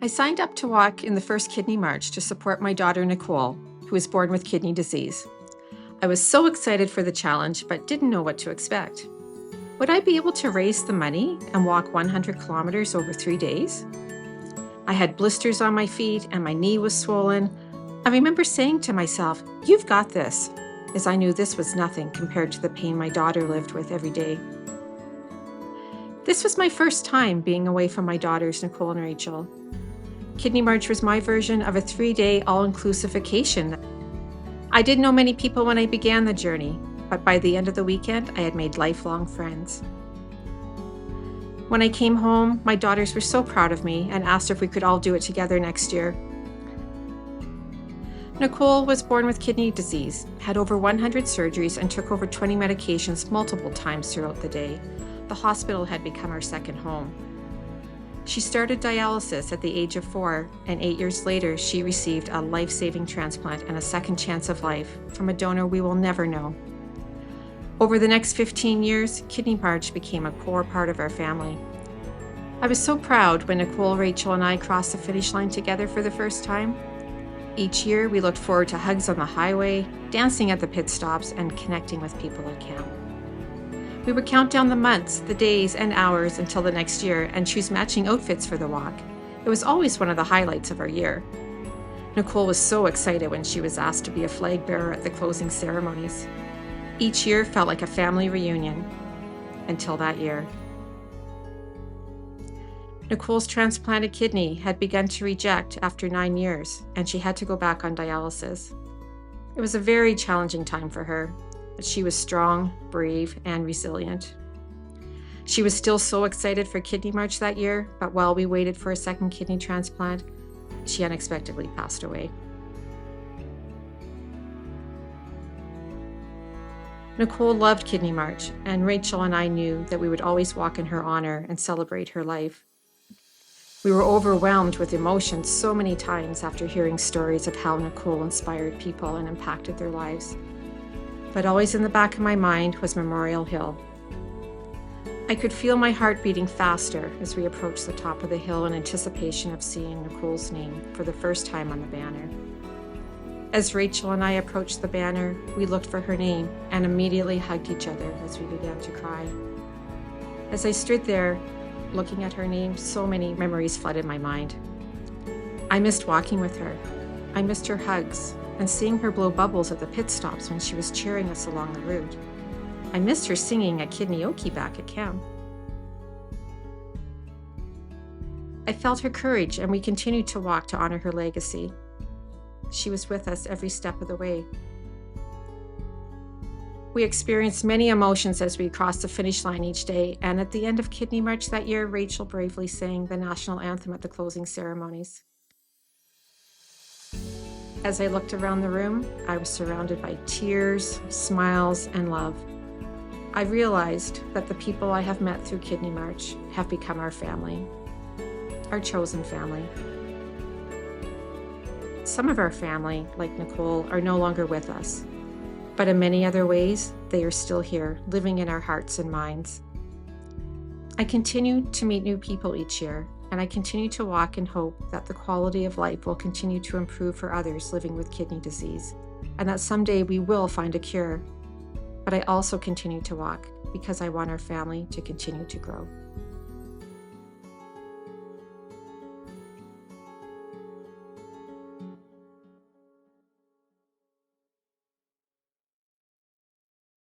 I signed up to walk in the first kidney march to support my daughter Nicole, who was born with kidney disease. I was so excited for the challenge, but didn't know what to expect. Would I be able to raise the money and walk 100 kilometers over 3 days? I had blisters on my feet and my knee was swollen. I remember saying to myself, "You've got this," as I knew this was nothing compared to the pain my daughter lived with every day. This was my first time being away from my daughters, Nicole and Rachel. Kidney March was my version of a 3-day all-inclusive vacation. I didn't know many people when I began the journey, but by the end of the weekend, I had made lifelong friends. When I came home, my daughters were so proud of me and asked if we could all do it together next year. Nicole was born with kidney disease, had over 100 surgeries, and took over 20 medications multiple times throughout the day. The hospital had become our second home. She started dialysis at the age of 4, and 8 years later, she received a life-saving transplant and a second chance of life from a donor we will never know. Over the next 15 years, Kidney March became a core part of our family. I was so proud when Nicole, Rachel, and I crossed the finish line together for the first time. Each year, we looked forward to hugs on the highway, dancing at the pit stops, and connecting with people at camp. We would count down the months, the days, and hours until the next year and choose matching outfits for the walk. It was always one of the highlights of our year. Nicole was so excited when she was asked to be a flag bearer at the closing ceremonies. Each year felt like a family reunion, until that year. Nicole's transplanted kidney had begun to reject after 9 years, and she had to go back on dialysis. It was a very challenging time for her, but she was strong, brave, and resilient. She was still so excited for Kidney March that year, but while we waited for a second kidney transplant, she unexpectedly passed away. Nicole loved Kidney March, and Rachel and I knew that we would always walk in her honor and celebrate her life. We were overwhelmed with emotion so many times after hearing stories of how Nicole inspired people and impacted their lives. But always in the back of my mind was Memorial Hill. I could feel my heart beating faster as we approached the top of the hill in anticipation of seeing Nicole's name for the first time on the banner. As Rachel and I approached the banner, we looked for her name and immediately hugged each other as we began to cry. As I stood there, looking at her name, so many memories flooded my mind. I missed walking with her. I missed her hugs and seeing her blow bubbles at the pit stops when she was cheering us along the route. I missed her singing at Kidney back at camp. I felt her courage, and we continued to walk to honor her legacy. She was with us every step of the way. We experienced many emotions as we crossed the finish line each day, and at the end of Kidney March that year, Rachel bravely sang the national anthem at the closing ceremonies. As I looked around the room, I was surrounded by tears, smiles, and love. I realized that the people I have met through Kidney March have become our family, our chosen family. Some of our family, like Nicole, are no longer with us, but in many other ways, they are still here, living in our hearts and minds. I continue to meet new people each year, and I continue to walk in hope that the quality of life will continue to improve for others living with kidney disease, and that someday we will find a cure. But I also continue to walk because I want our family to continue to grow.